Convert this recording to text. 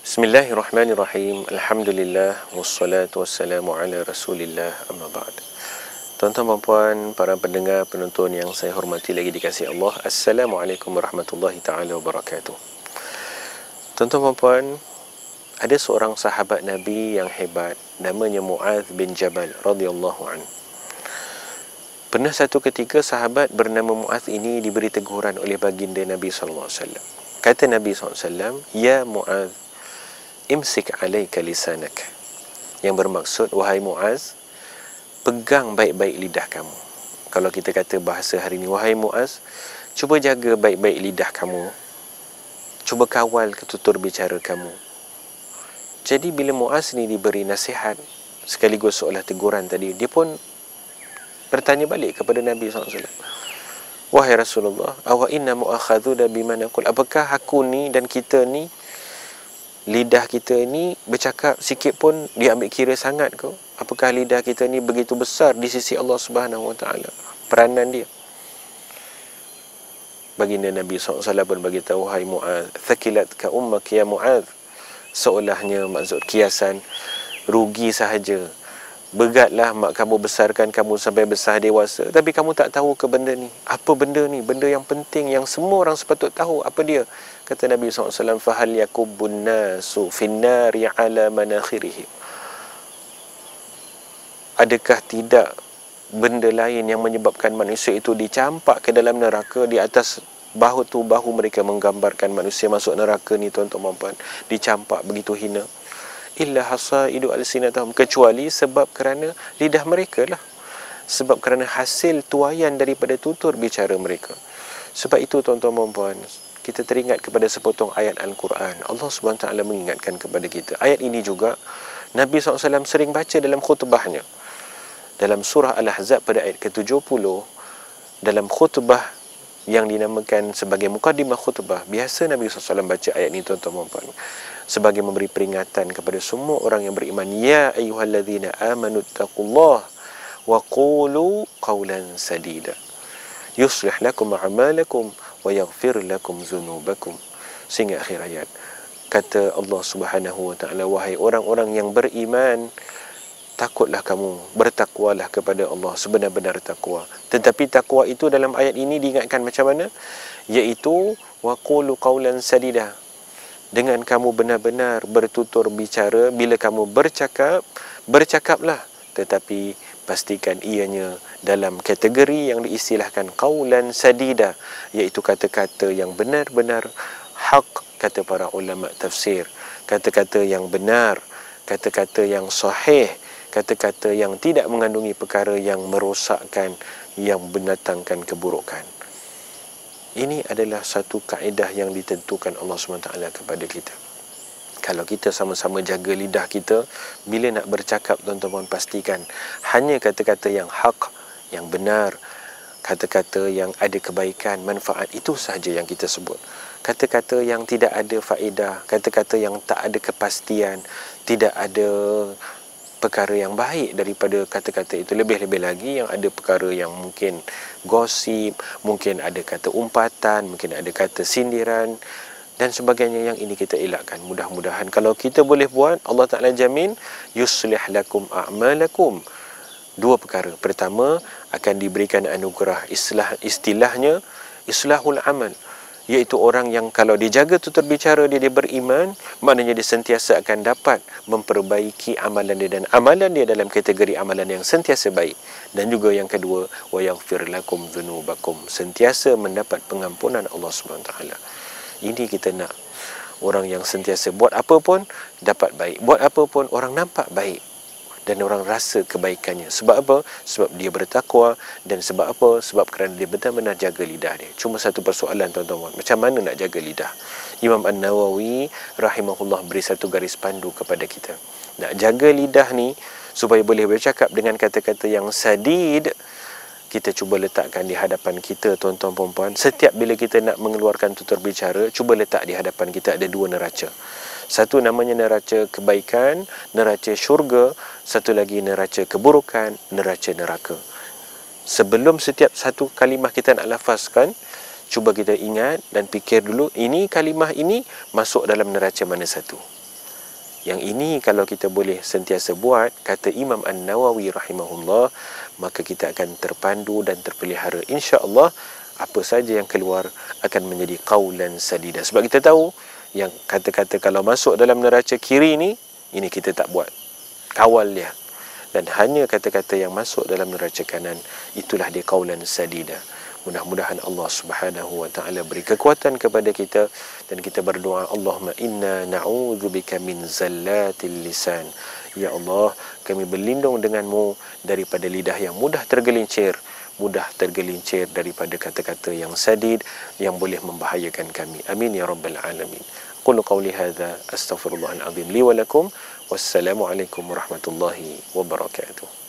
Bismillahirrahmanirrahim. Alhamdulillah wassalatu wassalamu ala Rasulillah amma ba'd. Tuan-tuan dan puan, para pendengar penonton yang saya hormati lagi dikasihi Allah, Assalamualaikum warahmatullahi taala wabarakatuh. Tuan-tuan dan puan, ada seorang sahabat Nabi yang hebat, namanya Mu'adz bin Jabal radhiyallahu anhu. Pernah satu ketika sahabat bernama Mu'adz ini diberi teguran oleh baginda Nabi sallallahu alaihi wasallam. Kata Nabi sallallahu alaihi wasallam, "Ya Mu'adz, imsik alaika lisanak." Yang bermaksud, wahai Mu'adz, pegang baik-baik lidah kamu. Kalau kita kata bahasa hari ini, wahai Mu'adz, cuba jaga baik-baik lidah kamu, cuba kawal tutur bicara kamu. Jadi bila Mu'adz ni diberi nasihat sekaligus seolah teguran tadi, dia pun bertanya balik kepada Nabi SAW, wahai Rasulullah, awa inna mu'akhaduna bima naqul, apakah aku ni dan kita ni, lidah kita ni bercakap sikit pun diambil kira sangat ke? Apakah lidah kita ni begitu besar di sisi Allah Subhanahu Wa Taala peranan dia? Baginda Nabi SAW pun bagi tahu, wahai Mu'adz, thaqilatka ummak ya Mu'adz, seolahnya maksud kiasan rugi sahaja, begatlah mak kamu besarkan kamu sampai besar dewasa, tapi kamu tak tahu ke benda ni. Apa benda ni? Benda yang penting yang semua orang sepatut tahu. Apa dia? Kata Nabi SAW, fahal yakubbun nasu finnari ala manakhirihim. Adakah tidak benda lain yang menyebabkan manusia itu dicampak ke dalam neraka? Di atas bahu tu, bahu mereka menggambarkan manusia masuk neraka ni, tuan-tuan dan puan, dicampak begitu hina. Illa hasaidu alsinatahum, kecuali sebab kerana lidah mereka lah, sebab kerana hasil tuaian daripada tutur bicara mereka. Sebab itu tuan-tuan dan puan, kita teringat kepada sepotong ayat Al-Quran. Allah SWT mengingatkan kepada kita. Ayat ini juga Nabi SAW sering baca dalam khutbahnya. Dalam surah Al-Ahzab pada ayat ke-70, dalam khutbah yang dinamakan sebagai muqaddimah khutbah, biasa Nabi SAW baca ayat ini, tuan-tuan dan puan, sebagai memberi peringatan kepada semua orang yang beriman. Ya ayyuhalladzina amanu taqullaha wa qulu qawlan sadida yuslih lakum a'malakum wa yaghfir lakum dzunubakum, sehingga akhir ayat. Kata Allah Subhanahu Wa Taala, wahai orang-orang yang beriman, takutlah kamu, bertakwalah kepada Allah sebenar-benar takwa. Tetapi takwa itu dalam ayat ini diingatkan macam mana? Iaitu wa qulu qawlan sadida, dengan kamu benar-benar bertutur bicara. Bila kamu bercakap, bercakaplah, tetapi pastikan ianya dalam kategori yang diistilahkan qaulan sadida, iaitu kata-kata yang benar-benar hak, kata para ulama tafsir, kata-kata yang benar, kata-kata yang sahih, kata-kata yang tidak mengandungi perkara yang merosakkan, yang mendatangkan keburukan. Ini adalah satu kaedah yang ditentukan Allah SWT kepada kita. Kalau kita sama-sama jaga lidah kita, bila nak bercakap, tuan-tuan pastikan hanya kata-kata yang hak, yang benar, kata-kata yang ada kebaikan, manfaat, itu sahaja yang kita sebut. Kata-kata yang tidak ada faedah, kata-kata yang tak ada kepastian, tidak ada perkara yang baik daripada kata-kata itu. Lebih-lebih lagi yang ada perkara yang mungkin gosip, mungkin ada kata umpatan, mungkin ada kata sindiran dan sebagainya, yang ini kita elakkan. Mudah-mudahan kalau kita boleh buat, Allah Ta'ala jamin yuslih lakum a'malakum. Dua perkara. Pertama, akan diberikan anugerah istilahnya islahul amal, iaitu orang yang kalau dijaga tutur bicara dia beriman, maknanya dia sentiasa akan dapat memperbaiki amalan dia, dan amalan dia dalam kategori amalan yang sentiasa baik. Dan juga yang kedua, wa yaghfir lakum dzunubakum, sentiasa mendapat pengampunan Allah SWT. Ini kita nak. Orang yang sentiasa buat apa pun dapat baik, buat apa pun orang nampak baik dan orang rasa kebaikannya. Sebab apa? Sebab dia bertakwa. Dan sebab apa? Sebab kerana dia benar-benar jaga lidah dia. Cuma satu persoalan, tuan-tuan, macam mana nak jaga lidah? Imam An-Nawawi rahimahullah beri satu garis pandu kepada kita. Nak jaga lidah ni supaya boleh bercakap dengan kata-kata yang sadid, kita cuba letakkan di hadapan kita, tuan-tuan perempuan. Setiap bila kita nak mengeluarkan tutur bicara, cuba letak di hadapan kita ada dua neraca. Satu namanya neraca kebaikan, neraca syurga. Satu lagi neraca keburukan, neraca neraka. Sebelum setiap satu kalimah kita nak lafazkan, cuba kita ingat dan fikir dulu, ini kalimah ini masuk dalam neraca mana satu. Yang ini kalau kita boleh sentiasa buat, kata Imam An-Nawawi rahimahullah, maka kita akan terpandu dan terpelihara. Insya-Allah apa saja yang keluar akan menjadi qaulan sadida. Sebab kita tahu yang kata-kata kalau masuk dalam neraca kiri ini kita tak buat. Kawal dia. Dan hanya kata-kata yang masuk dalam neraca kanan, itulah dia qaulan sadida. Mudah-mudahan Allah Subhanahu wa taala beri kekuatan kepada kita, dan kita berdoa, Allahumma inna na'udzubika min zallatil lisan. Ya Allah, kami berlindung denganmu daripada lidah yang mudah tergelincir daripada kata-kata yang sadid yang boleh membahayakan kami. Amin ya rabbal alamin. Qul qawli hadza astaghfirullahal azim li wa lakum. Wassalamu alaikum warahmatullahi wabarakatuh.